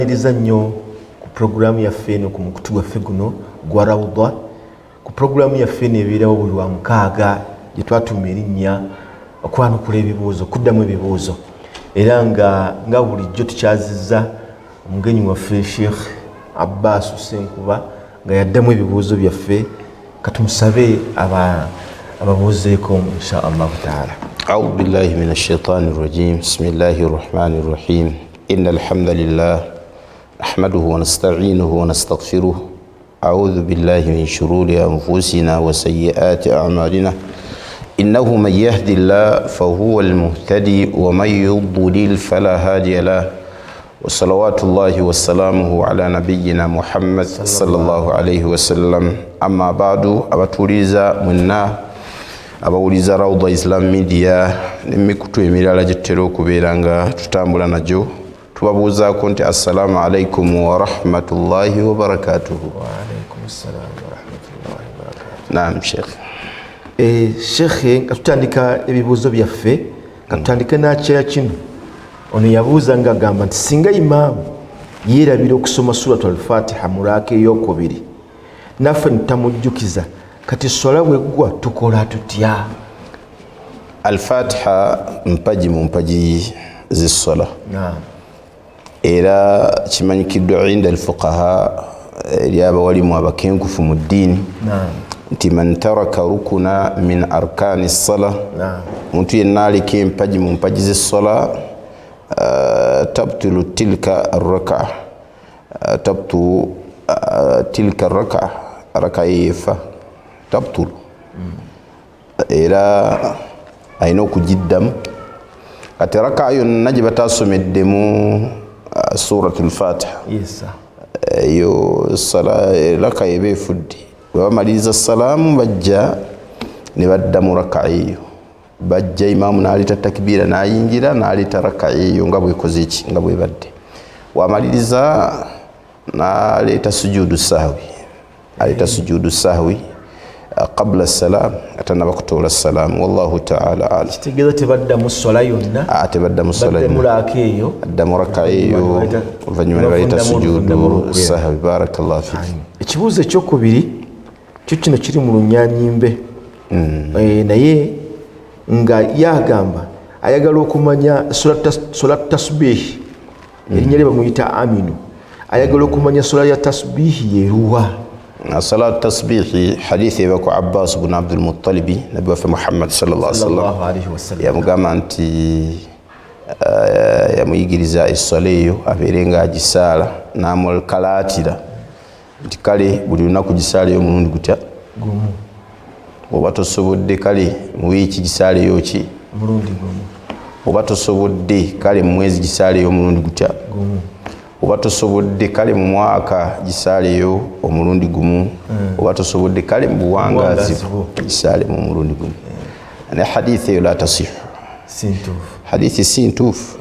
tubaliriza nnyo ku programu yaffe eno ku mukutu gwaffe guno gwa Rawda. Ku programu yaffe eno ebeerawo buli wa mukaaga gye twatuuma erinnya okwanukula ebibuuzo, kuddamu ebibuuzo, era nga bulijjo tukyazizza omugenyi waffe Sheikh Abbas Senkuba nga yaddamu ebibuuzo byaffe. Katumusabe ababuuzeeko insha Allah taala. أعوذ بالله من الشيطان الرجيم بسم الله الرحمن الرحيم إن الحمد لله نحمده ونستعينه ونستغفره أعوذ بالله من شرور أنفسنا وسيئات أعمالنا إنه من يهدي الله فهو المهتدي ومن يضلل فلا هادي له وصلوات الله وسلامه على نبينا محمد صلى الله عليه وسلم أما بعد أبتوليزا منا abawuliza Rawda Islam Media n'emikutu emirala gye tutera okubeera nga tutambula najo tubabuuzaako nti assalamu alaikum wa rahmatullahi wa barakatuhu. Wa alaikum assalam wa rahmatullahi wa barakatuhu. Naam Sheikh. Sheikh, nga tutandika ebibuuzo byaffe, nga tutandike n'akyaya kino. Ono yabuuza nga agamba nti singa imaamu yeerabira okusoma suratul Fatiha mu raaka ey'okubiri naffe tutamujjukiza, kati swala bweggwa tukola tutya? Al-Fatiha mpaji mu mpaji z'essola. Naam. Era kimanyikiddwa inda al-fuqaha eri abawalimu abakenkufu mu ddiini nti man taraka rukuna min arkani s-sala, muntu yenna aleka empaji mu mpaji z'essola tabtulu tilka ar-raka, tabtu tilka ar-raka, raka yefa tabtulu, era ayina okugiddamu. Kati raka yonna gye batasomeddemu suratul Fatiha, eyo sala raka eba efudde. Bwe bamaliriza salaamu bajja ne badda mu raka eyo, bajja imaamu n'aleeta takbiira n'ayingira n'aleeta raka eyo nga bwekoze eki, nga bwebadde. Wamaliriza n'aleeta sujudu sahwi, aleeta sujudu sahwi qabla salam atanaba kutoola salam. Wallahu ta'ala alam. Kitegeeza tebaddamu swala yonna, tebaddamu swala yonna, baddamu eyo, addamu raka eyo, oluvannyuma ne baleeta sujudu sahwi. Barakallahu fiki. Ekibuuzo ekyokubiri kyo kino kiri mu Lunyaanyimbe, naye nga yagamba ayagala okumanya solat tasbihi, erinnya lye bamuyita Aminu, ayagala okumanya sola ya tasbihi yeruwa? Salat tasbihi hadithi eva ku Abbas ibn Abdul Muttalibi, nabi waffe Muhammad sallallahu alaihi wasallam yamugamba nti yamuyigiriza essola eyo abeere nga agisaala n'amukalaatira nti kale buli lunaku gisaaleyo omulundi gutya gumu, oba tosobodde kale mu wiiki gisaaleyo ki omulundi gumu, oba tosobodde kale mu mwezi gisaaleyo omulundi gutya gumu, oba tosobodde kale mu mwaka gisaaleyo omulundi gumu, oba tosobodde kale mu buwangaazi gisaaleyo omulundi gumu. Ne hadithi eyo la tasihu, hadithi si ntuufu.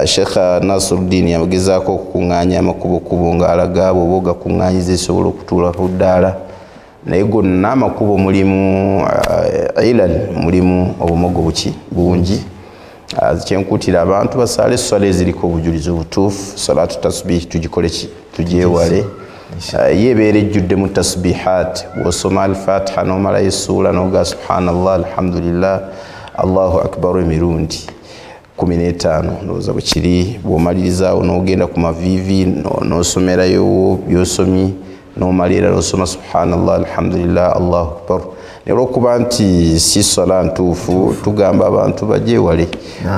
Sheikh Nasruddin yagezaako okukuŋŋaanya amakubo ng'alaga bw'oba ogakuŋŋaanyiza esobola okutuula ku ddaala, naye gonna amakubo mulimu ilal, mulimu obumogo bungi. Kyenkutira abantu basaale essola eziriko obujulizi obutuufu. Salatu tasbih tugikole ki? Tugyewale. Yeebeera ejjudde mu tasbihat. Bw'osoma al-Fatiha n'omalayo essuula n'oga subhanallah alhamdulillah allahu akbar emirundi 15 ndowooza bwe kiri. Bw'omaliriza n'ogenda ku maviivi n'osomerayo by'osomye n'omalira n'osoma subhanallah alhamdulillah allahu akbar. Naye olw'okuba nti si sola ntuufu, tugamba abantu bagyewale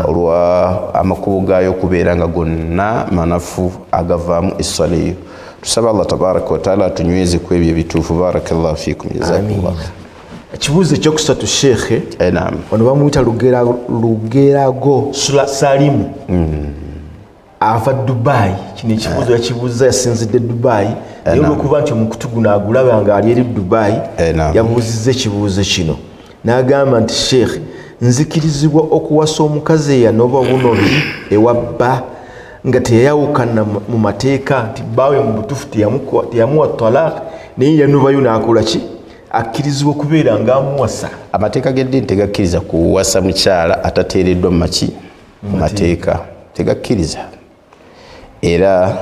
olwa amakubo gaayo okubeera nga gonna manafu agavaamu essola eyo. Tusaba Allah tabaraka wa taala atunyweze ku ebyo ebituufu. Barakallahu fikum, jazakumullah. Ekibuuzo ekyokusatu Sheikh, naam, ono bamuyita Lugerago Salimu, ava Dubai. Kino ekibuuzo yakibuuza yasinzidde Dubai, naye olw'okuba nti omukutu guno agulaba nga ali eri Dubai, yabuuzizza ekibuuzo kino n'agamba nti Sheikh, nzikirizibwa okuwasa omukazi eyanoba obunobi ewa bba nga teyayawukana mu mateeka, nti bbaawe mu butuufu teyamuwa talaq, naye yanubayo n'akola ki? Akkirizibwa okubeera ng'amuwasa. Amateeka g'eddiini tegakkiriza kuwasa mukyala atateereddwa mu maki? Mu mateeka tegakkiriza. era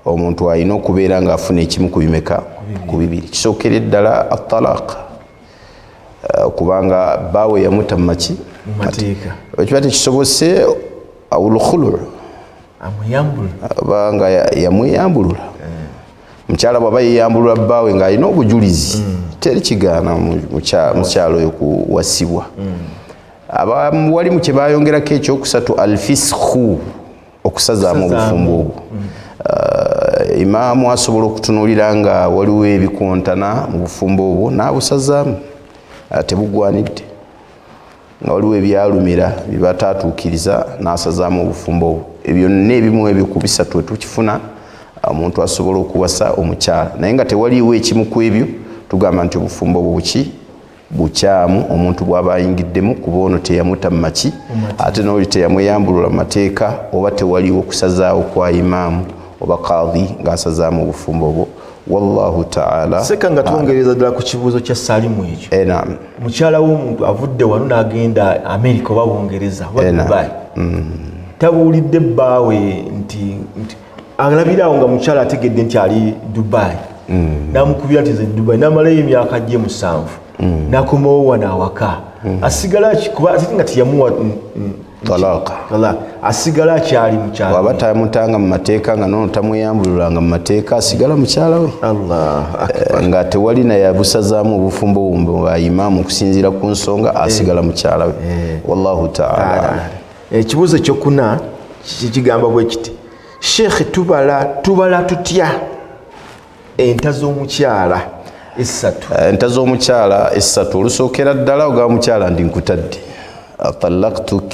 omuntu alina okubeera nga afuna ekimu ku bimeka ku bibiri. Kisookera eddala at-talaq, kubanga baawe yamuta maki mateeka ekiba tekisobose awulkhulu banga yamweyambulula. Mukyala bw'aba yeyambulula baawe ng'alina obujulizi teri kigaana mukyalo oyo kuwasibwa. Wali mu kye baayongerako ekyokusatu alfiskhu, okusazaamu obufumbo obwo. Imaamu asobola okutunuulira nga waliwo ebikontana mu bufumbo obwo n'abusazaamu, tebugwanidde. Nga waliwo ebyalumira bye bataatuukiriza n'asazaamu obufumbo obwo. Ebyo n'ebimu ebyo ku bisatu tukifuna omuntu asobola okuwasa omukyala, naye nga tewaliiwo ekimu ku ebyo tugamba nti obufumbo obwo bukyamu omuntu bw'aba ayingiddemu, kuba ono teyamuta mu maki ate n'oli teyamweyambulula mu mateeka, oba tewaliiwo okusazaawo kwa imaamu oba kaadhi ng'asazaamu obufumbo obwo. Wallahu ta'ala. Seka nga twongereza ddala ku kibuuzo kya Salimu ekyo. Naam. Mukyala w'omuntu avudde wano n'agenda America oba Bungereza oba Dubai. Tabuulidde bbaawe nti alabirawo nga mukyala ategedde nti ali Dubai. N'amukubira nti ze Dubai, n'amalayo emyaka gye 7. N'akomawo wano awaka. Asigala kuba ate nga teyamuwa talaka, asigala akyali mukyala. Bw'aba tamutanga mu mateeka nga n'ono tamweyambululanga mu mateeka, asigala mukyala we. Nga tewali naye abusazaamu obufumbo bwa imaamu okusinziira ku nsonga, asigala mukyala we. Wallahu ta'ala. Ekibuuzo ekyokuna kigamba bwe kiti, Sheikh, tubala tutya enta z'omukyala essatu? Enta z'omukyala essatu, olusookera ddala ogaba mukyala ndi nkutadde, talaqtuk,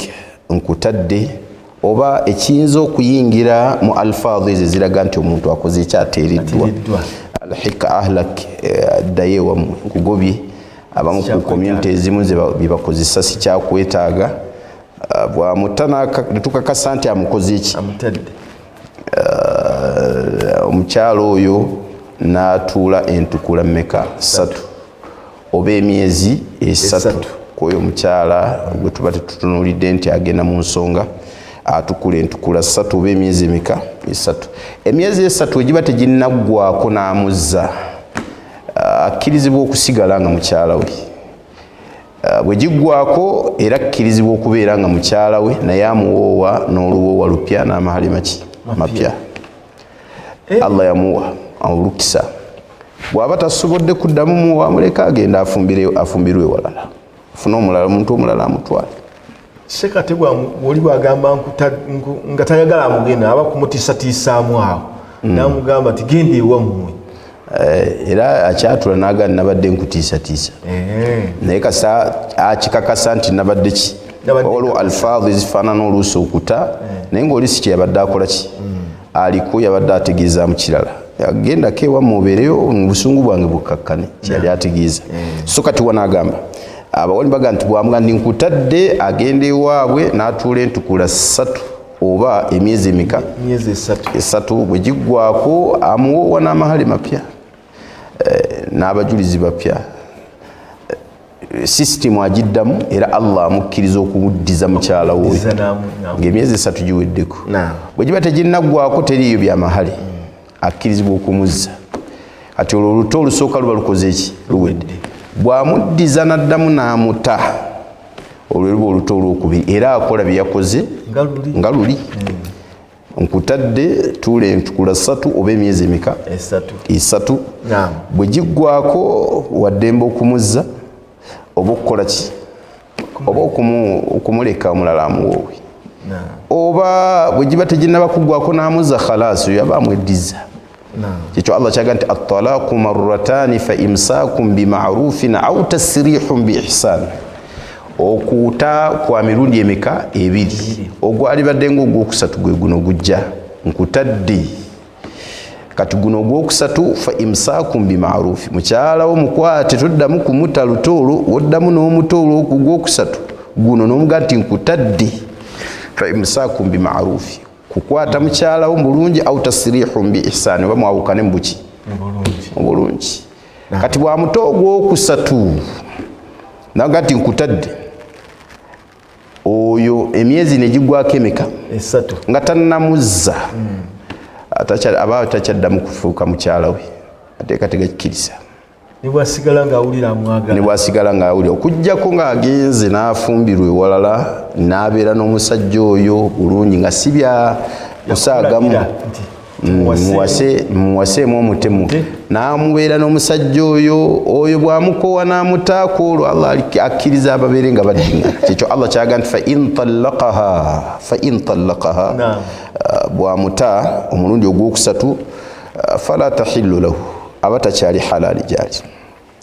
nkutadde, oba ekiyinza okuyingira mu alfaadhi ezo eziraga nti omuntu akoze ekyateereddwa. Alhika ahlak, ddayo ewammwe, nkugobye. Abamu ku community ezimu bye bakozesa si kyakwetaaga. Bw'amutta ne tukakasa nti amukoze eki, omukyala oyo n'atuula entukula mmeka? 3 oba emyezi 3 kwoyo omukyala gwe tuba tetutunuulidde nti agenda mu nsonga atukula entukula 3 oba emyezi emeka? 3. Emyezi 3 egiba teginnaggwako n'amuzza, akkirizibwa okusigala nga mukyala we. Bwe giggwako era akkirizibwa okubeera nga mukyala we, naye amuwoowa n'oluwoowa lupya n'amahali mapya. Allah yamuwa olukisa. Bw'aba tasobodde kuddamu muwa, muleka agenda afumbirwe walala, afune omulala, omuntu omulala amutwale. Sheikh, woli bw'agamba nga tayagala amugenda, aba kumutiisatiisaamu awo, n'amugamba nti genda ewammwe. Era akyatula n'aga nabadde nkutiisatiisa, naye kasa akikakasa nti nabadde ki, waliwo alfaadhi ezifaanana oluusi okuta, naye ng'oli si kye yabadde akola ki, aliko yabadde ategeezaamu kirala. Agendako ewammwe obeereyo mu busungu bwange bukkakkane kyeyali ategeeza. So kati wanaagamba abawoli baga nti bw'amuga ndi nkutadde, agenda ewaabwe n'atuula entukula 3 oba emyezi emeka? 3. Bwe giggwako amuwoowa n'amahali mapya n'abajulizi bapya. Sisitimu agiddamu era Allah amukkiriza okumuddiza mukyala we ng'emyezi 3 giweddeko. Bwe giba teginnaggwako teriiyo byamahali, akkirizibwa okumuzza. Kati olwo oluto olusooka luba lukoze eki? Luwedde. Bw'amuddiza n'addamu n'amuta, olwo luba oluto olwokubiri era akola bye yakoze nga luli. Nkutadde, tuula entukula 3 oba emyezi emeka? 3. Bwe giggwako waddembe okumuzza oba okukola ki? Oba okumuleka omulala amuwoowe. Oba bwe giba teginnaba kuggwako n'amuzza, khalaasi oyo aba amweddiza. Kyekyo Allah kyaga nti at-talaqu marrataani fa imsaakum bima'rufin aw tasrihun bi ihsan. Okuuta kwa mirundi emeka? 2. Ogwalibadde ng'ogwokusatu gwe guno gujja, nkutadde. Kati guno ogwokusatu fa imsaakum bima'ruf, mukyala wo mukwate, toddamu kumuta lutoolo, woddamu n'omutoolo ogwokusatu guno n'omuga nti nkutadde. Fa imsaakum bima'ruf, kukwata mukyala wo bulungi, au tasrihun bi ihsan, oba mwawukane mu buki? Mu bulungi. Kati bw'amuta ogwokusatu naga nti nkutadde, oyo emyezi ne giggwako emeka? 3. Nga tannamuzza. aba takyaddamu kufuuka mukyala we ateeka tegakkiriza ne bwasigala ng'awulira amwagala ne bwasigala ng'awulira okuggyako ng'agenze n'afumbirwa ewalala n'abeera n'omusajja oyo bulungi nga si bya kusaagamu muwaseemu omutemu n'amubeera n'omusajja oyo bw'amukoowa n'amutaako olwo Allah akkiriza ababeere nga baddiŋŋana kyekyo Allah kyaga nti fa in tallaqaha bw'amuta omulundi ogwokusatu fala tahillu lahu aba takyali halaali gyali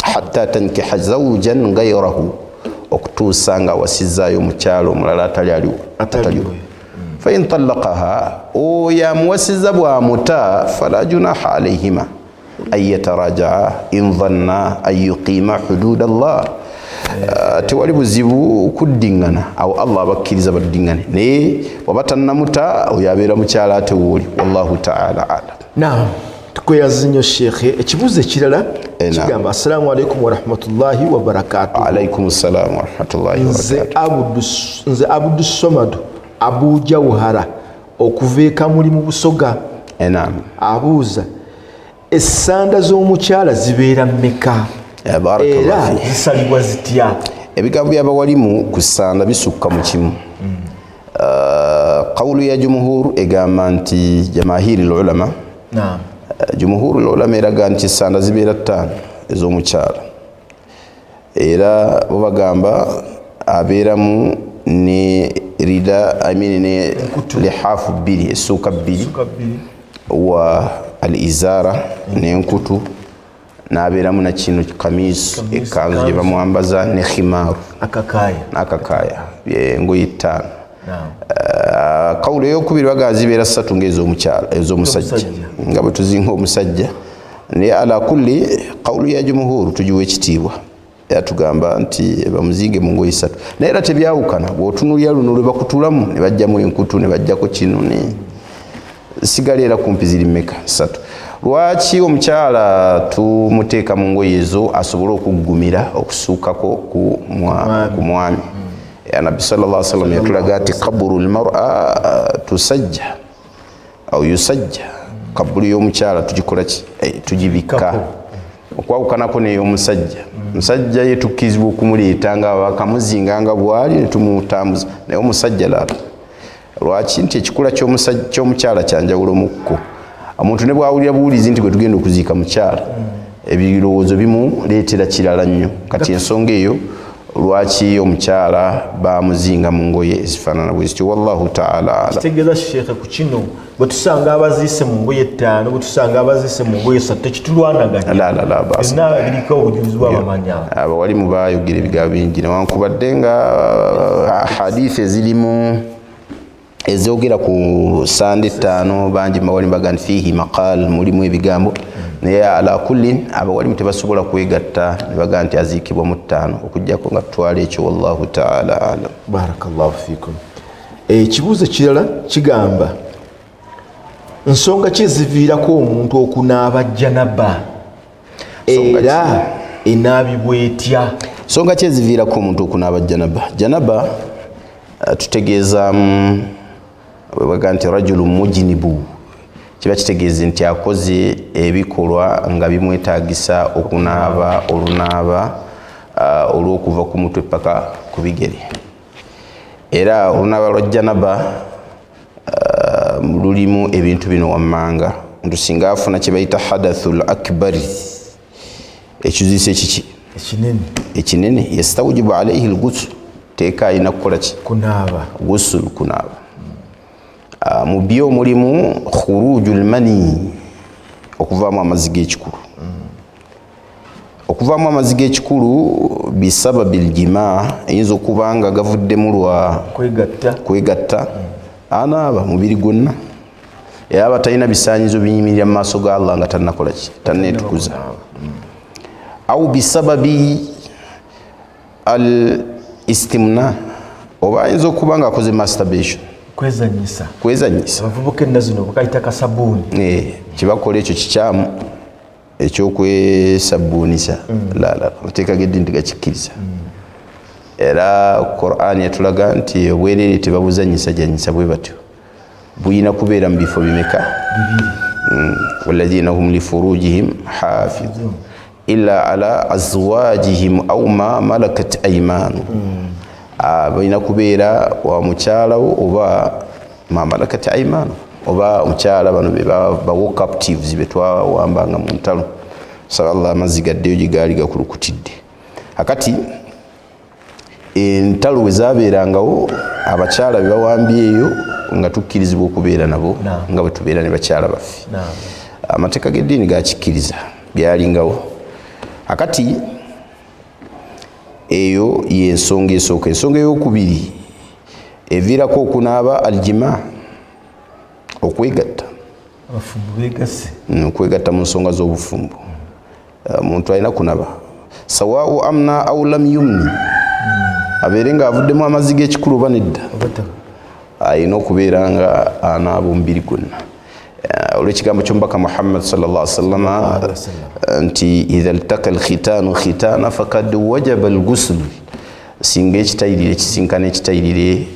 hatta tankiha zawjan ghayrahu okutuusa nga wasizaayo omukyalo omulala ataliwo fa in tallaqaha oyo amuwasiza bw'amuta fala junaha alayhima an yatarajaa in dhanna an yuqiima hududa Allah tewali buzibu kuddiŋŋana awo Allah abakkiriza baddiŋŋane naye waba tannamuta oyo abeera mukyala ate wooli wallahu ta'ala alam. Naam, tukweyaza nnyo Sheikh. Ekibuuzo ekirala kigamba assalamu alaikum warahmatullahi wabarakatuh. Alaikum salaam warahmatullahi wabarakatuh. Nze Abdu Somad Abu Jawhara okuva e Kamuli mu Busoga. Naam. Abuuza essanda z'omukyala zibeera mmeka era zisalibwa zitya? Ebigambo by'abawalimu ku ssanda bisukka mu kimu. Qawlu ya jumhur egamba nti jamahiri ulama. Naam. Jumhur ulama eraga nti ssanda zibeera 5 ez'omukyala era bo bagamba abeeramu ne rida ne lihafu 2 essuuka 2 wa al-izara n'enkutu n'abeeramu na kino kamis ekanzu gye bamwambaza ne khimaru n'akakaaya engoye 5. Kawulo ey'okubiri baga zibeera 3 ng'ez'omukyala ez'omusajja nga bwe tuzinga omusajja naye ala kulli qawlu ya jumhuru tugiwa ekitiibwa era tugamba nti bamuzinge mu ngoye 3 naye era tebyawukana bw'otunulira luno lwe bakutulamu ne bajjamu enkutu ne bajjako kino ne sigala era kumpi ziri mmeka 3. Lwaki omukyala tumuteeka mu ngoye ezo asobole okuggumira okusuukako ku mwami? Nabbi sallallahu alaihi wasallam yatulaga ati qabru almar'a tusajja au yusajja, kabulu y'omukyala tugikola ki tugibikka okwawukanako n'ey'omusajja. Omusajja ye tukkizibwa okumuleeta nga bakamuzinga nga bwali ne tumutambuza naye omusajja laata. Lwaki? Nti ekikula ky'omukyala kyanjawulo mukko. Omuntu ne bwawulira buwulizi nti bwe tugenda okuziika mukyala ebirowoozo bimuleetera kirala nnyo. Kati ensonga eyo lwaki omukyala bamuzinga mu ngoye ezifaanana bwe zityo wallahu ta'ala ala. Kitegeeza Sheikh ku kino bwe tusanga abaziise mu ngoye 5 bwe tusanga abaziise mu ngoye 3 tekitulwanaganya. La basa. Biriko obujulizi bw'abamanya. Abawalimu baayogera ebigambo bingi newankubadde nga hadithi ezirimu ezogera ku sande 5 bangi mawalimu baga nti fihi maqal mulimu ebigambo naye ala kullin abawalimu tebasobola kwegatta ne baga nti aziikibwa mu 5 okujjako nga tutwala ekyo wallahu ta'ala alam. Barakallahu fikum. Ekibuuzo kirala kigamba nsonga ki eziviirako omuntu okunaaba janaba era enaabibwa etya? Nsonga ki eziviirako omuntu okunaaba janaba? Janaba tutegeeza baga nti rajulu mujinibu, kiba kitegeeze nti akoze ebikolwa nga bimwetaagisa okunaaba olunaaba olw'okuva ku mutwe paka ku bigere. Era olunaaba lwa janaba lulimu ebintu bino wammanga. Omuntu singa afuna kye bayita hadathul akbari, ekiziise ekiki ekinene, yastawjibu alayhi al-ghusl, teeka alina kukola ki? Kunaaba. Ghusl, kunaaba. Mu byo mulimu khurujul mani, okuvaamu amazzi g'ekikulu. Okuvaamu amazzi g'ekikulu bisababil jimaa, eyinza okuba nga gavuddemu lwa kwegatta. Anaaba mubiri gwonna era aba talina bisaanyizo binyimirira mu maaso ga Allah nga tannakola ki? Tanneetukuza. Au bisababi al istimna, oba ayinza okuba nga akoze masturbation, kwezanyisa. Abavubuka ennaku zino bakayita kasabuuni. Kibakola ekyo kikyamu ekyokwesabuunisa. Amateeka g'eddiini tegakikkiriza. Era Qur'an yatulaga nti obwereere tebabuzanyisa janyisa bwe batyo. buyina kubeera mu bifo bimeka walladhina hum li furujihim hafidhun illa ala azwajihim aw ma malakat aymanuhum buyina kubeera wa mukyala oba ma malakat aymanuhum oba mukyala bano be bawo captives betwawambanga mu ntalo sallallahu amazzi gaddeyo gye gaali gakulukutidde akati entalo bwe zaabeerangawo abakyala be bawambyeeyo nga tukkirizibwa okubeera nabo nga bwe tubeera ne bakyala baffe amateeka g'eddiini gakikkiriza byalingawo akati eyo y'ensonga esooka ensonga ey'okubiri eviirako okunaaba aljima okwegatta abafumbo beegasse okwegatta mu nsonga z'obufumbo omuntu alina kunaba sawau amna au lam yumni abeere nga avuddemu amazzi g'ekikulu oba nedda alina okubeera nga anaaba omubiri gwonna olw'ekigambo ky'omubaka Muhammad sallallahu alaihi wasallam nti idha iltaka alkhitanu khitana fakad wajaba alghusl singa ekitayirire kisinkana ekitayirire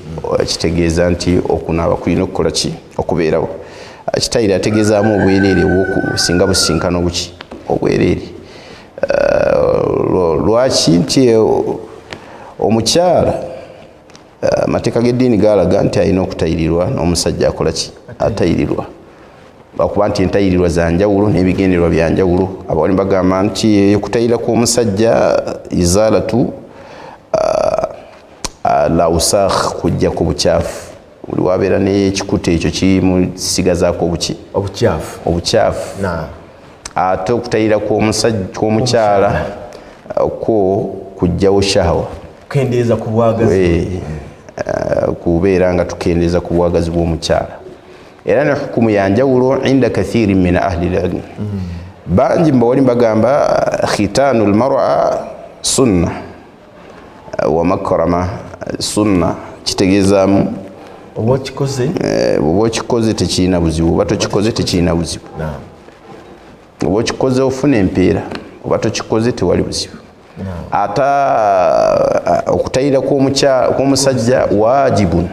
kitegeeza nti okunaaba kulina okukola ki okubeerawo ekitayirire ategeezaamu obwereere singa businkana obuki obwereere lwaki nti omukyala amateeka g'eddiini gaalaga nti alina okutayirirwa n'omusajja akola ki atayirirwa lwakuba nti entayirirwa za njawulo n'ebigendererwa bya njawulo abawali bagamba nti okutayirira kw'omusajja izaalatu la usakh kujjako bukyafu buli wabeera n'ekikuta ekyo kimusigazaako obukyafu ate okutayirira kw'omukyala kwo kujjawo shahawa kukendeeza ku bwagazi kubeera nga tukendeeza ku bwagazi bw'omukyala era ne hukumu ya njawulo inda kathirin min ahli al-ilm bangi mbawali bagamba khitanu al-mar'a sunna wa makrama sunna kitegeezaamu oba okikoze tekirina buzibu oba tokikoze tekirina buzibu oba okikoze ofuna empeera oba tokikoze tewali buzibu ate okutayira kw'omusajja wajibun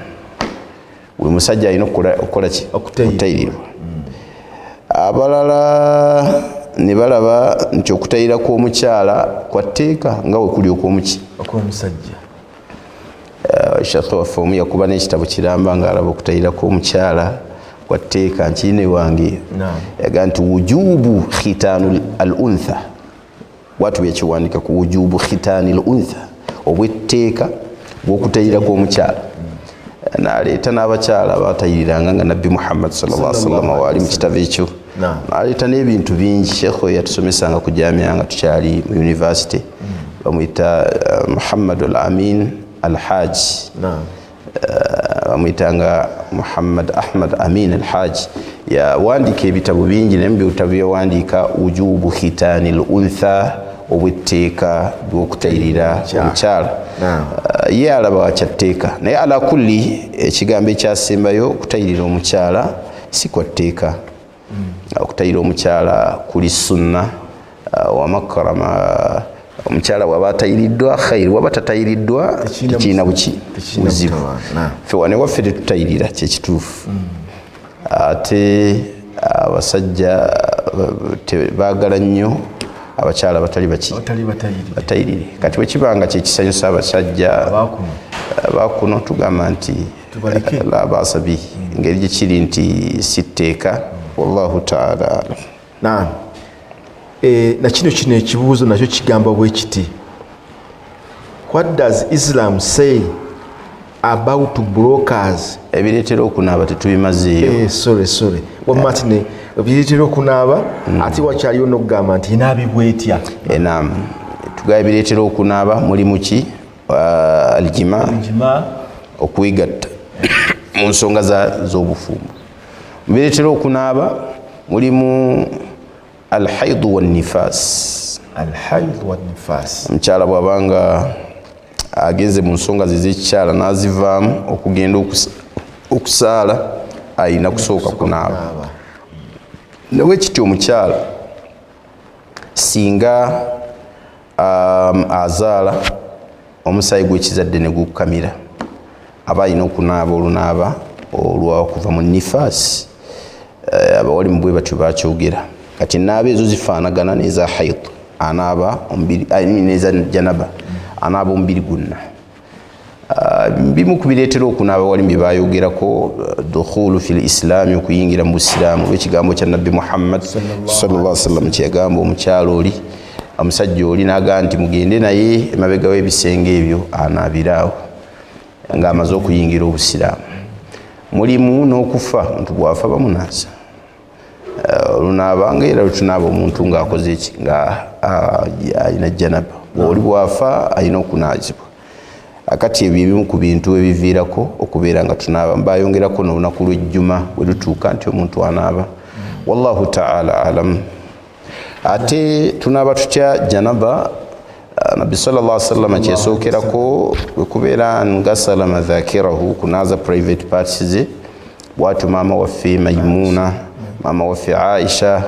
buli musajja alina okukola ki okutayirirwa abalala ne balaba nti okutayira kw'omukyala kwa tteeka nga bwe kuli okw'omusajja shekhe waffe omu yakuba n'ekitabo kiramba ng'alaba okutayira kw'omukyala kwa tteeka nkirina ewange yaga nti wujubu khitanu al untha watu byekiwandika ku wujubu khitani al untha obwetteeka bw'okutayira kw'omukyala n'aleeta n'abakyala batayiriranga nga nabbi Muhammad sallallahu alaihi wasallam waali mu kitabo ekyo n'aleeta n'ebintu bingi shekhe oyo yatusomesanga ku jamia nga tukyali mu university bamuyita Muhammad al-Amin al-Haji bamuyitanga Muhammad Ahmad Amin al-Haji yawandiika ebitabo bingi naye mu bitabo byawandiika wujubu khitani al untha obwetteeka bw'okutayirira omukyala ye alaba wakyatteeka naye ala kulli ekigambo ekyasembayo okutayirira omukyala si kwa tteeka okutayirira omukyala kuli sunna wa makrama omukyala waba atayiriddwa khayiri waba tatayiriddwa tekirina buzibu ffe wane waffe tetutayirira kyekituufu ate abasajja baagala nnyo abakyala batali batayirire kati bwe kibanga kyekisanyusa abasajja bakuno tugamba nti la baasa bihi engeri gye kiri nti si tteeka wallahu taala alam nakino ekibuuzo nakyo kigamba bwe kiti what does Islam say about brokers ebireetera okunaaba tetubimazeeyo sorry wamatine ebireetera okunaaba ate wakyaliyo n'okugamba nti inaabibwa etya naam tugaba ebireetera okunaaba mulimu ki aljima okwegatta mu nsonga z'obufumbo bireetera okunaaba mulimu alhaidu wannifas omukyala bw'abanga agenze mu nsonga ze z'ekikyala n'azivaamu okugenda okusaala ayina kusooka kunaaba nawe kityo omukyala singa azaala omusaayi gw'ekizadde ne gukamira aba alina okunaaba olunaaba olwa kuva mu nifasi abawali mu bwe batyo bakyogera kati naaba ezo zifaanagana n'eza hayd anaaba omubiri n'eza janaba anaaba omubiri gwonna bimu ku bireetera okunaaba wali bye bayogerako dukhulu fi lislaami okuyingira mu busiraamu olw'ekigambo kya nabbi muhammad sallallahu alaihi wasallam kyeyagamba omukyalo oli omusajja oli n'agamba nti mugende naye emabega w'ebisenge ebyo anaabiraawo ng'amaze okuyingira obusiraamu mulimu n'okufa omuntu bw'afa bamunaaza olunaabanga era lutunaaba omuntu ng'akoze eki nga alina janaba bw'oli bw'afa alina okunaazibwa akati ebyo ebimu ku bintu ebiviirako okubeera nga tunaaba mbayongerako n'olunaku lw'ejjuma bwe lutuuka nti omuntu anaaba wallahu ta'ala alam ate tunaaba tutya janaba nabbi sallallahu alaihi wasallam kyesookerako bwe kubeera ngasala madhakirahu kunaaza private parts ze bwatyo maama waffe Maimuna maama waffe Aisha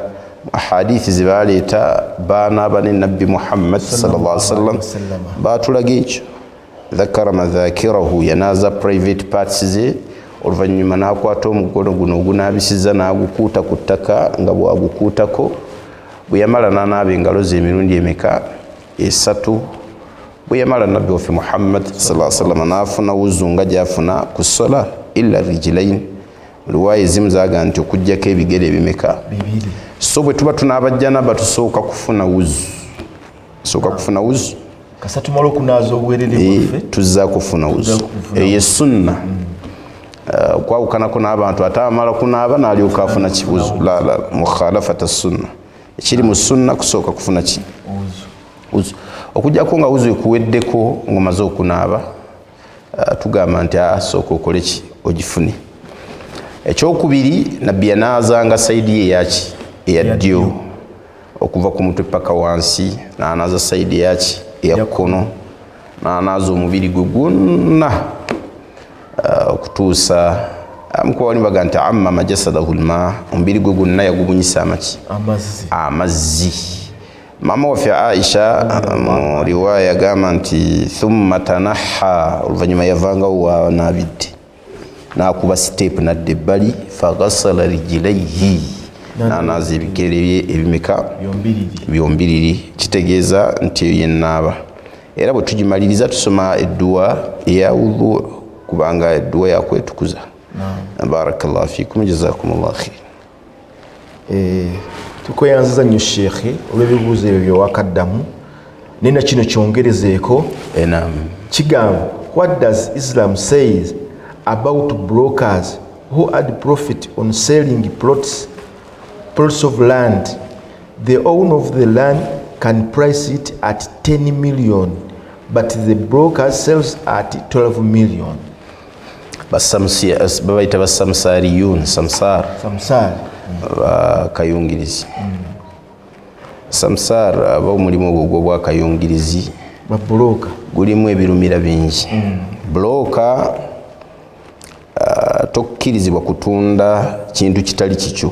ahadithi zibaleeta baanaaba ne nabbi Muhammad sallallahu alaihi wasallam baatulaga ekyo dhakara madhakirahu yanaaza private parts ze oluvannyuma n'akwata omukono guno ogunaabisiza n'agukuuta ku ttaka nga bw'agukuutako bwe yamala n'anaaba engalo ze emirundi emeka esatu bwe yamala nabbi waffe Muhammad sallallahu alaihi wasallam n'afuna wuzu nga gy'afuna ku sola illa rijlain riwaya ezimu zaaga nti okuggyako ebigere ebimeka bibiri so bwe tuba tunaaba janaba tusooka kufuna wuzu kasatu malo kunaaza obuwerere bwaffe tuzza kufuna wuzu eyo sunna kwawukanako n'abantu ate amala kunaaba n'alyoka afuna kibuzu la mukhalafata sunna ekiri mu sunna kusooka kufuna ki wuzu okujjako nga wuzu ekuweddeko ng'omaze okunaaba tugamba nti sooka okole ki ogifune ekyokubiri nabbi yanaazanga sayidi ye yaki eya ddyo okuva ku mutwe paka wansi n'anaaza sayidi yaki eya kkono n'anaaza omubiri gwe gwonna okutuusa amukuba baga nti amma jasadahu lma omubiri gwe gwonna yagubunyisa amazzi maama waffe Aisha mu riwaya yagamba nti thumma tanaha oluvannyuma yavangawo wanaabidde n'akuba siteepu nadda ebbali faghasala rijilaihi n'anaaza ebigere bye ebimeka byombiriri kitegeeza nti eyo yennaaba era bwe tugimaliriza tusoma edduwa eya wudhu kubanga edduwa yakwetukuza barakallahu fikum jazakumullahu khair tukweyanziza nnyo sheekhe olw'ebibuuzo ebyo byewakaddamu nina kino kyongerezeeko kigamba what does Islam says about brokers who add profit on selling plots of land? The owner of the land can price it at 10 million, but the broker sells at 12 million. babayita basamsariyun samsar kayungirizi samsar aba omulimu ogwo gw'akayungirizi babulooka gulimu ebirumira bingi bulooka tokkirizibwa kutunda kintu kitali kikyo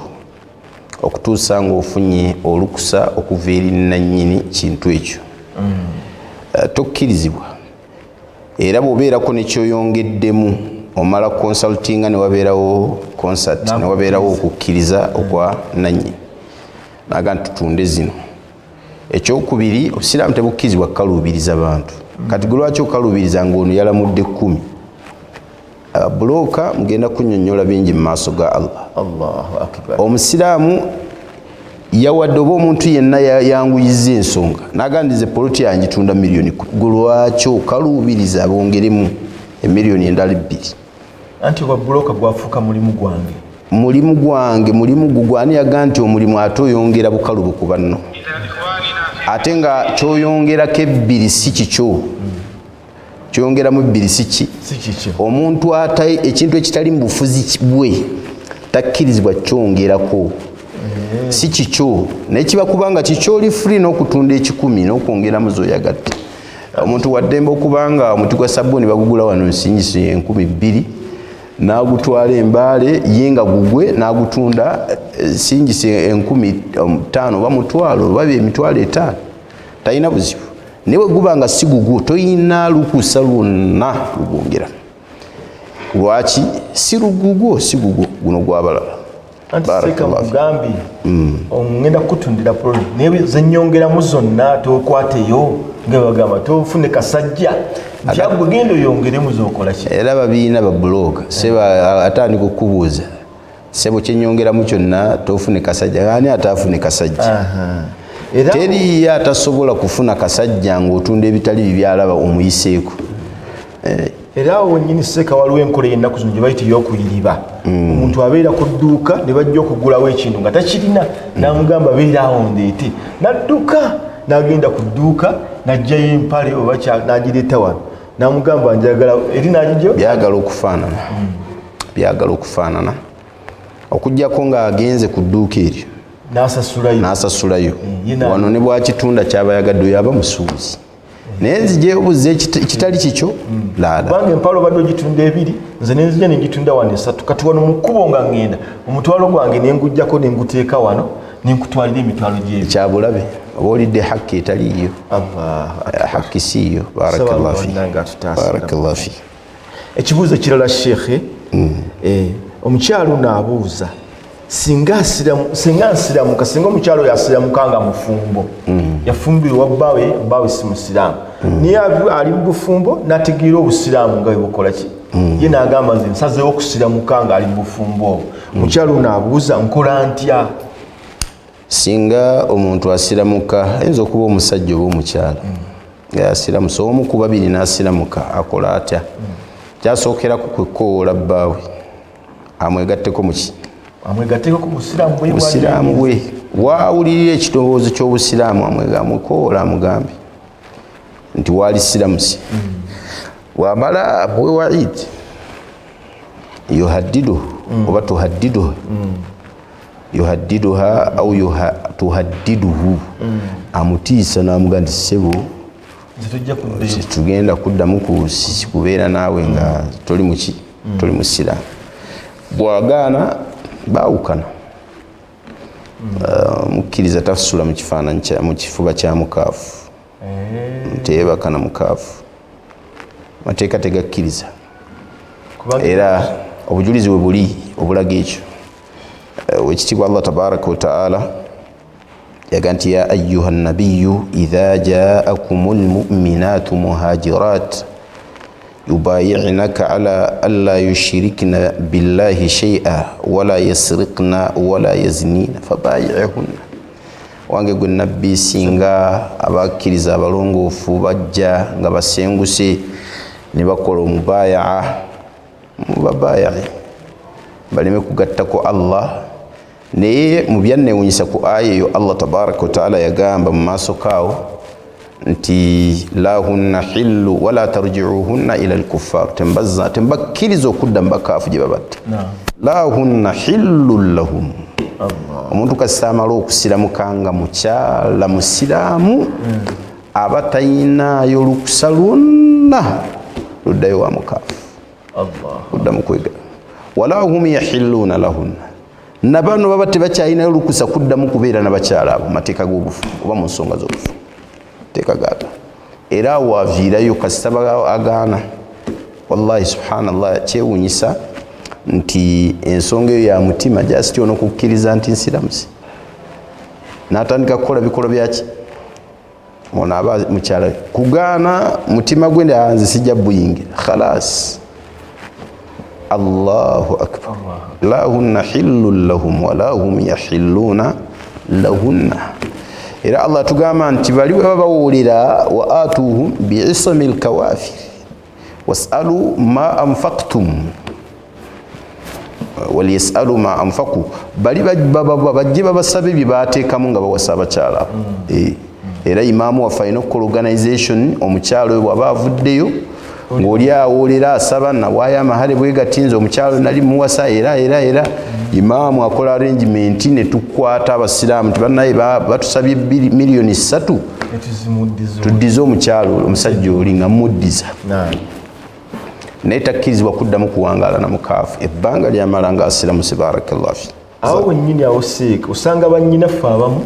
okutuusa ng'ofunye olukusa okuva eri nannyini kintu ekyo tokkirizibwa era bw'obeerako nekyoyongeddemu omala consultinga ne wabeerawo concert ne wabeerawo okukkiriza okwa nannyini naga nti tutunde zino ekyokubiri obusiraamu tebukkirizibwa kukaluubiriza bantu kati gwe lwaki okaluubiriza ng'ono yalamudde 10 bulooka mugenda kunnyonnyola bingi mu maaso ga Allah. Allahu akbar. Omusiraamu yawadde oba omuntu yenna yanguyiza ensonga n'agandize poloti yange tunda miliyoni lwaki okaluubiriza bongeremu emiliyoni endala 2 anti wa bulooka gwafuuka mulimu gwange mulimu gugwani yaga nti omulimu ate oyongera bukalu bukuba nno ate nga kyoyongerako 2 si kikyo kyongeramu 2 si kikyo omuntu ate ekintu ekitali mu bufuzi bwe takkirizibwa kyongerako si kikyo naye kiba kubanga kikyoli free n'okutunda 10 n'okwongeramu z'oyagadde omuntu waddembe okubanga omuti gwa sabbuuni bagugula wano nsingisi 2,000 n'agutwala embaale ye nga gugwe n'agutunda singisi 15,000 oba mutwalo oba emitwalo 5 talina buzibu naye bwe guba nga si gugwo toyina lukusa lwonna lugwongera lwaki si lugugo si gugo guno gwabalala antiseka mugambi ngenda kutundira product naye zenyongeramu zonna tokwateyo nga bagamba tofune kasajja nkyagwe genda oyongeremu zokola ki era babiina ba blog seba atandika okubuuza sebo kyenyongeramu kyonna tofune kasajja ani atafune kasajja teri atasobola kufuna kasajja ng'otunda ebitali bibyalaba omuyiseeko era awo wennyini seeka waliwo enkola y'ennaku zino gye bayita ey'okuyiriba omuntu abeera ku dduuka ne bajja okugulawo ekintu nga takirina n'amugamba beera awo ndeete n'adduka n'agenda ku dduuka n'aggyayo empale oba n'agireeta wano n'amugamba njagala eri n'agijjo byagala okufaanana okuggyako ng'agenze ku dduuka eryo n'asasulayo wano ne bwakitunda kyaba yagadde oyo aba musuubuzi naye nzije obuze ekitali kikyo laala kubanga empalo obadde ogitunda ebiri nze nenzija nengitunda wano esatu kati wano mu kkubo nga ngenda omutwalo gwange nengugjako nenguteeka wano nenkutwalira emitwalo gy'ebyo kyabulabe oba olidde hakki etaliiyo hakki siiyo barakallahu fi ekibuuzo ekirala sheekhe omukyalo naabuuza singa nsiramuka singa omukyalo yasiramuka nga mufumbo yafumbirwa bbaawe si musiraamu naye ali mubufumbo nategeera obusiraamu nga bwebukola ki ye n'agamba nze nsazeewo okusiramuka nga ali mubufumbo obwo omukyalo naabuuza nkola ntya singa omuntu asiramuka ayinza okuba omusajja oba omukyala nga yasiramusa omu ku babiri n'asiramuka akola atya kyasookeraku kwekoola bbaawe amwegatteko muki amwegatteko ku busiraamu bwe waawulirira ekirowoozo ky'obusiraamu amwekoola amugambe nti waali siramuse wamala bwe waid yuhaddiduhu oba tuhaddiduha au tuhaddiduhu amutiisa n'amuga nti ssebo tugenda kuddamu kubeera naawe nga toli muki toli musiraamu bwagaana baawukana mukkiriza tasula mu kifaananyi mu kifuba kya mukaafu teyebaka na mukaafu mateeka tegakkiriza era obujulizi we buli obulaga ekyo wekitiibwa Allah tabaraka wa taala yaga nti ya ayuha nabiyu idha jaakumul mu'minatu muhajirat yubayi'naka ala alla yushrikna billahi shay'a wala yasriqna wala yaznina fabayi'hunna wange gwe nabbi singa abakkiriza abalongoofu bajja nga basenguse ne bakola omubaya'a mubabaya'i baleme kugattako Allah naye mu byannewunyisa ku aya eyo Allah tabaraka wa taala yagamba mu maaso kaawo nti lahunna hillu wala tarji'uhunna ila al-kuffar tembakkiriza okudda mu bakaafu gye babatta lahunna hillu lahum omuntu kasita amala okusiramuka nga mukyala musiraamu aba tayinaayo lukusa lwonna luddayo wa mukaafu kuddamu kwegala wala hum yahilluuna lahunna nabano baba tebakyalinayo lukusa kuddamu kubeera nabakyala abo mateeka g'obufu oba mu nsonga z'obufu teeka gaata era waaviirayo kasita agaana wallahi subhanallah kyewunyisa nti ensonga eyo ya mutima jasiti ono kukkiriza nti nsiramusi n'atandika kukola bikolwa byaki ono aba mukyala kugaana mutima gwe nze sijja buyingira khalas Allahu akbar lahunna hillun lahum wala hum yahilluna lahunna era Allah tugamba nti bali bwe babawulira wa atuhum bi'isamil kawafir was'alu ma anfaqtum waliyasalu ma anfaqu bali bajje babasabe bye baateekamu nga bawasa abakyala era imaamu wa final organization omukyalo we bw'aba avuddeyo ng'oli awolera asaba nawaayo amahale bwe gatinze omukyalo nali muwasa era imaamu akola arrangement ne tukwata abasiraamu tibannaye batusabye miliyoni 3 tuddize omukyalo omusajja oli nga muddiza naye takkirizibwa kuddamu kuwangaala na mukaafu ebbanga lyamala nga asiramuse barakallahu fi awo wennyini awo seeka osanga bannyinaffe abamu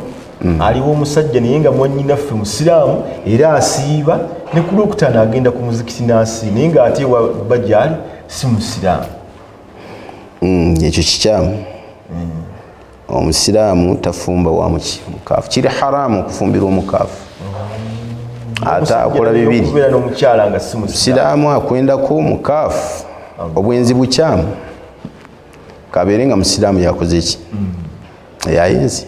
aliwo omusajja naye nga mwannyinaffe musiraamu era asiiba ne ku lwokutaano agenda ku muzikiti n'asiiba naye ng'ate bajjali si musiraamu. Ekyo kikyamu. Omusiraamu tafumba wa mukaafu. Kiri haraamu okufumbira omukaafu. Ate akola bibiri. Omusiraamu akwendako omukaafu obwenzi bukyamu. Kabeere nga musiraamu yakoze ki? Yayenze.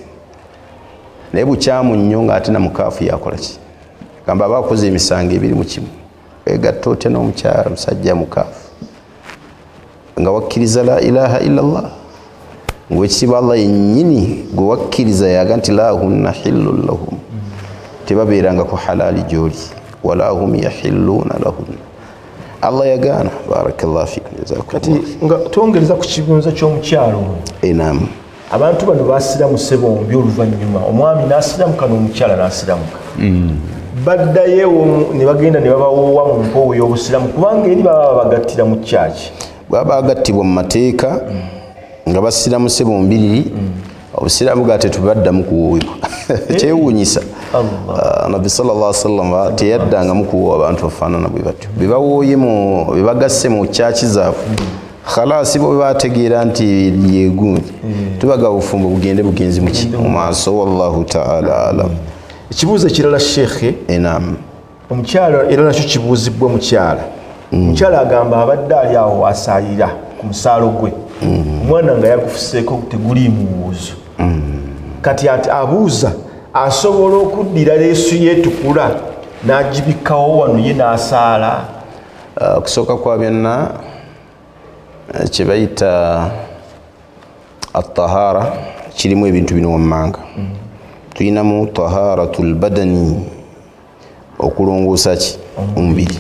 Naye bukyamu nnyo ng'ate na mukaafu yakola ki? Gamba aba akoze emisango ebiri mu kimu. Weegatta otya n'omukyala musajja mukaafu nga wakkiriza la ilaha illallah ng'ekitiibwa Allah yennyini gwe wakkiriza yaga nti la hunna hillun lahum, tebabeeranga ku halaali gy'oli, wala hum yahilluuna lahunna. Allah yagaana. Barakallahu fikum. Kati nga twongereza ku kibuuzo ky'omukyalo enam abantu bano baasiramuse bombi oluvannyuma omwami n'asiramuka n'omukyala n'asiramuka. Baddayo ne bagenda ne babawoowa mu mpewo y'obusiramu kubanga eri baba babagattira mu kyaki. Baba bagattibwa mu mateeka nga basiramuse bombiriri. Obusiraamu bwate tubaddamu kuwoobwa. Kyewuunyisa Nabbi sallallahu alaihi wasallam teyaddanga mu kuwoowa abantu bafaanana bwe batyo. Bwe bawooyemu bwe bagasse mu kyaki zaabwe khalasi bo bategeera nti yegundi tubaga bufumbo bugende bugenzi mu maaso. Wallahu ta'ala alam. Ekibuuzo ekirala Sheikh, omukyala era nakyo kibuuzibwa mukyala. Omukyala agamba abadde ali awo asaalira ku musaalo gwe, omwana nga yagufuseeko teguli muwuuzo. Kati ati abuuza asobola okuddira leesu yeetukula n'agibikawo wano ye n'asaala. Okusooka kwa byonna kye bayita at-tahara kirimu ebintu bino wammanga. Tuyinamu taharatul badani, okulongoosa ki omubiri.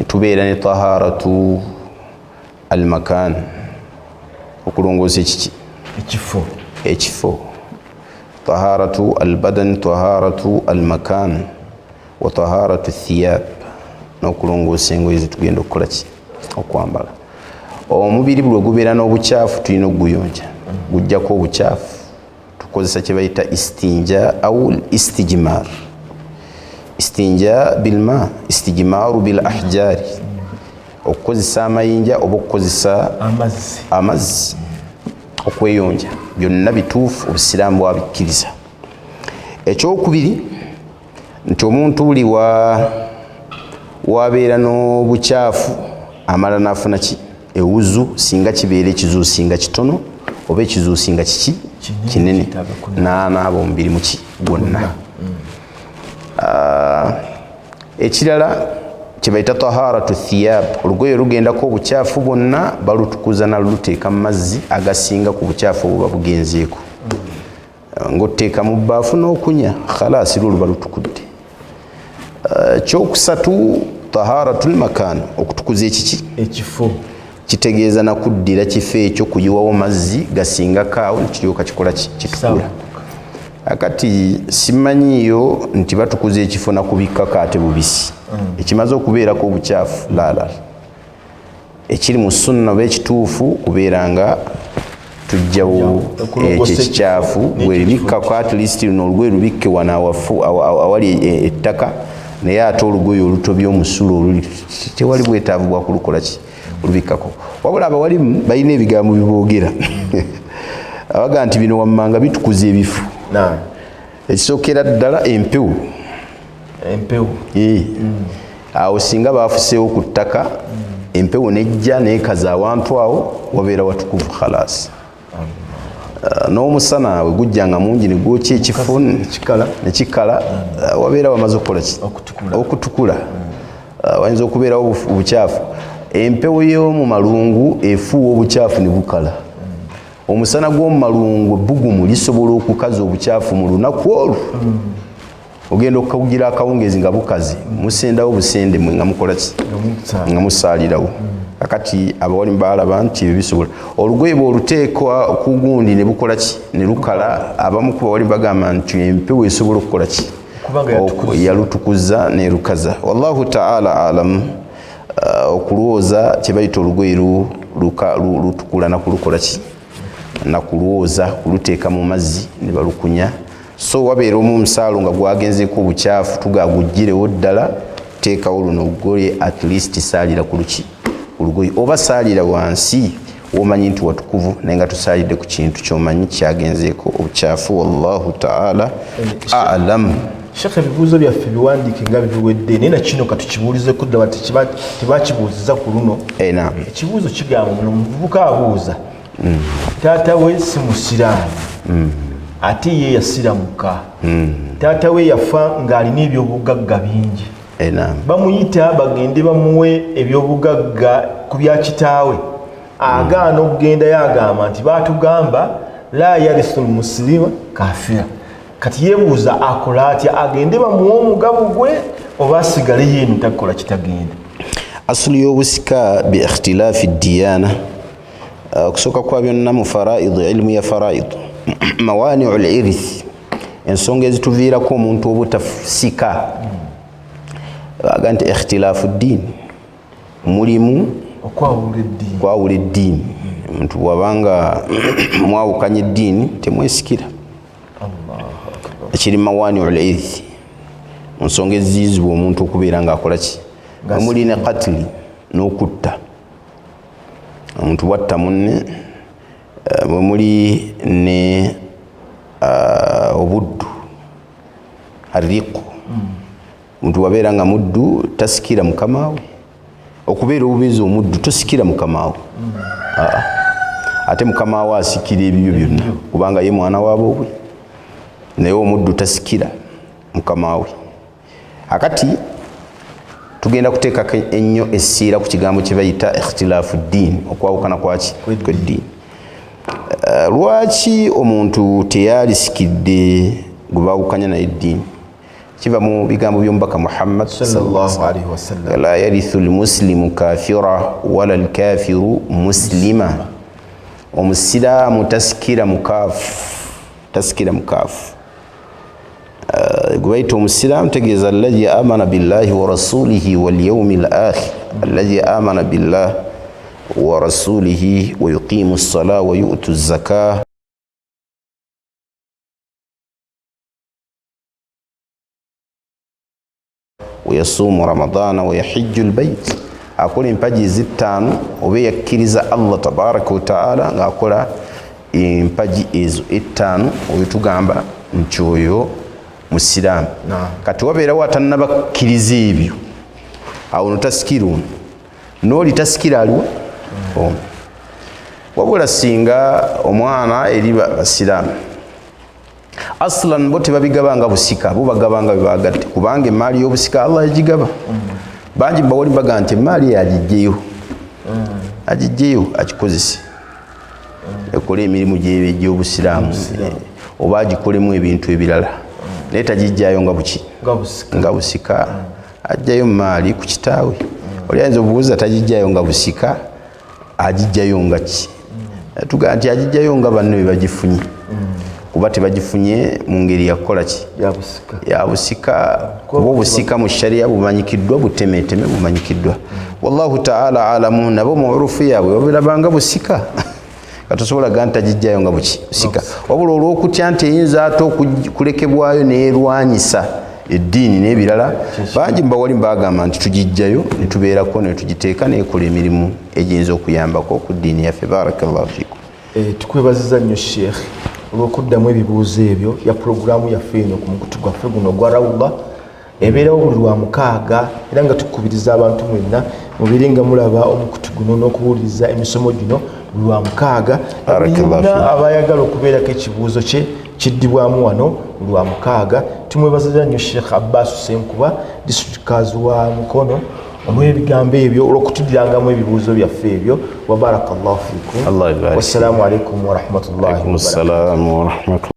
Tubeera ne taharatu al-makan, okulongoosa ekifo. Taharatu al-badan, taharatu al-makan wa taharatu thiyab, n'okulongoosa engoye zetugenda okukola ki okwambala. Omubiri bwe gubeera n'obukyafu tulina okuguyonja. Gujjako obukyafu tukozesa kye bayita istinja au istijmar. Istinja bilma, istijmaru bil ahjari, okukozesa amayinja oba okukozesa amazzi okweyonja. Byonna bituufu, obusiraamu bwabikkiriza. Ekyokubiri nti omuntu buli wabeera n'obukyafu amala n'afuna ki ewuzu, singa kibeera ekizuuzi singa kitono oba ekizuuzi singa kiki kinene, n'anaaba omubiri muki gwonna. Ekirala kye bayita taharatu thiyab, olugoye olugendako obukyafu bwonna balutukuza naluteeka mu mazzi agasinga ku bukyafu obwo babugenzeeko. Ng'otteeka mu bbaafu n'okunya khalaasi lwo luba lutukudde. Kyokusatu taharatul makan, okutukuza ekifo. Kitegeeza nakuddira kifo ekyo kuyiwawo mazzi gasingako awo nekiryoka kikola kitukula. Akati simanyiyo nti batukuza ekifo nakubikkako ate bubisi ekimaze okubeerako obukyafu laala. Ekiri mu sunna oba ekituufu kubeera nga tujjawo ekyo ekikyafu bwebikkako at least luno olugoye lubikke wano awali ettaka, naye ate olugoye olutobya omusulo oluli tewali bwetaavu bwa kulukola ki olubikkako. Wabula abawalimu balina ebigambo biboogera abaga nti bino wammanga bitukuza ebifu. Ekisookera ddala empewo. Awo singa baafuseewo ku ttaka empewo nejja neekaza awantu awo wabeera watukuvu khalaasi. N'omusana bwe gujjanga mungi ne gwokya ekifo ne kikala wabeera wamaze okukola ki okutukula. Wayinza okubeerawo obukyafu. Empewo y'omu malungu efuuwa obukyafu ne bukala. Omusana gw'omu malungu ebbugumu lisobola okukaza obukyafu mu lunaku olwo. Ogenda okawugira akawungeezi nga bukaze, musendawo busende mwe nga mukola ki nga musaalirawo. Kakati abawalimu baalaba nti ebyo bisobola. Olugoye bw'oluteekwa ku gundi ne bukola ki ne lukala, abamu ku bawalimu bagamba nti empewo esobola okukola ki yalutukuza nerukaza. Wallahu ta'ala alam. Okulwoza kye bayita olugoye lutukula nakulukola ki nakulwoza kuluteeka mu mazzi ne balukunya so wabeera omusaalo nga gwagenzeeko obukyafu tugagugirewo ddala teekawo luno olugoye at least saalira ku lugoye oba saalira wansi womanyi nti watukuvu naye nga tusaalidde ku kintu kyomanyi kyagenzeeko obukyafu. Wallahu taala alam. Shekhe, ebibuuzo byaffe biwandiike nga bibiwedde naye nakino katukibuulizeko ddala tebakibuuziza ku luno. Ekibuuzo kigamba muno omuvubuka abuuza taata we si musiraamu ate ye yasiramuka, taata we yafa ng'alina ebyobugagga bingi, bamuyita bagende bamuwe ebyobugagga ku bya kitaawe, agaana okugenda yagamba nti baatugamba la yarisu lmuslima kafira. Kati yebuuza akola atya, agende bamuwe omugabo gwe oba asigale yeenu takola kitagenda? Asulu y'obusika bi ikhtilaafi diyana, okusooka kwa byonna mu faraidu, ilmu ya faraidu, mawani'u al-irith, ensonga ezituviirako omuntu obutasika. Baga nti ikhtilaafu ddiini, mulimu okwawula eddiini. Omuntu bw'abanga mwawukanya eddiini temwesikira. Ekiri mawani'u al-irith, ensonga eziyizibwa omuntu okubeera ng'akola ki? Omuli ne qatli, n'okutta. Omuntu bwatta munne, bwe muli ne obuddu, arriqu. Omuntu wabeera nga muddu tasikira mukama we. Okubeera obubeezi omuddu tosikira mukama we. Ate mukama we asikira ebyo byonna kubanga ye mwana waabwe, naye omuddu tasikira mukama we. Akati tugenda kuteekako ennyo essiira ku kigambo kye bayita ikhtilaafu ddiini, okwawukana kw'eddiini. Lwaki omuntu teyalisikidde gwe baawukanya naye eddiini? Kiva mu bigambo by'omubaka Muhammad sallallahu alaihi wasallam, la yarithu almuslimu kafira wala alkafiru muslima. Omusiraamu tasikira mukaafu. Gwe bayita omusiraamu tegeeza alladhi amana billahi wa rasulihi wal yawmil akhir, alladhi amana billahi wa rasulihi wa yuqimu as-salata wa yu'tu az-zakata wa yasumu ramadana wa yahijju al-bayt. Akola empaji z'ettaano oba yakkiriza Allah tabaraka wa taala ng'akola empaji ezo ettaano oyo tugamba nti oyo musiraamu. Kati wabeerawo atannabakkiriza ebyo, awo notasikira ono, n'oli tasikira aliwa ono. Wabula singa omwana eri basiraamu, aslan bo tebabigabanga busika, bo bagabanga byebagadde, kubanga emaali y'obusika Allah yagigaba. Bangi bawoli baga nti emaali agiggyeyo agikozese ekola emirimu gy'obusiraamu oba agikolemu ebintu ebirala, naye tagijjayo nga busika, ajjayo maali ku kitaawe. Oli ayinza obuuza tagijjayo nga busika, agijjayo nga ki? Tugaa nti agijjayo nga banne bwe bagifunye, kuba tebagifunye mu ngeri yakukola ki? Ya busika. Kuba obusika mu sharia bumanyikiddwa, butemeeteme bumanyikiddwa. Wallahu taala alamu, nabo mu urufu yaabwe babirabanga busika. Katosobola ganta tagijjayo nga busika, wabula olw'okutya nti eyinza ate okulekebwayo neerwanyisa eddiini n'ebirala. Bangi mbawali mbagamba nti tugijjayo ne tubeerako ne tugiteeka neekola emirimu egiyinza okuyambako ku ddiini yaffe. Barakallahu fiikum. Tukwebaziza nnyo Sheikh olw'okuddamu ebibuuzo ebyo ya pulogulaamu yaffe eno ku mukutu gwaffe guno gwa Rawda. Ebeerawo buli lwa mukaaga, era nga tukubiriza abantu mwenna mubeere nga mulaba omukutu guno n'okuwuliriza emisomo gino buli lwa mukaaga. Abayagala okubeerako ekibuuzo kye kiddibwamu wano buli lwa mukaaga. Tumwebaziza nnyo Sheikh Abbas Senkuba, disitulikaazi wa Mukono, olw'ebigambo ebyo, olw'okutuddirangamu ebibuuzo byaffe ebyo. Wa barakallahu fiikum. Wassalamu alaikum wa rahmatullahi wa barakatuh.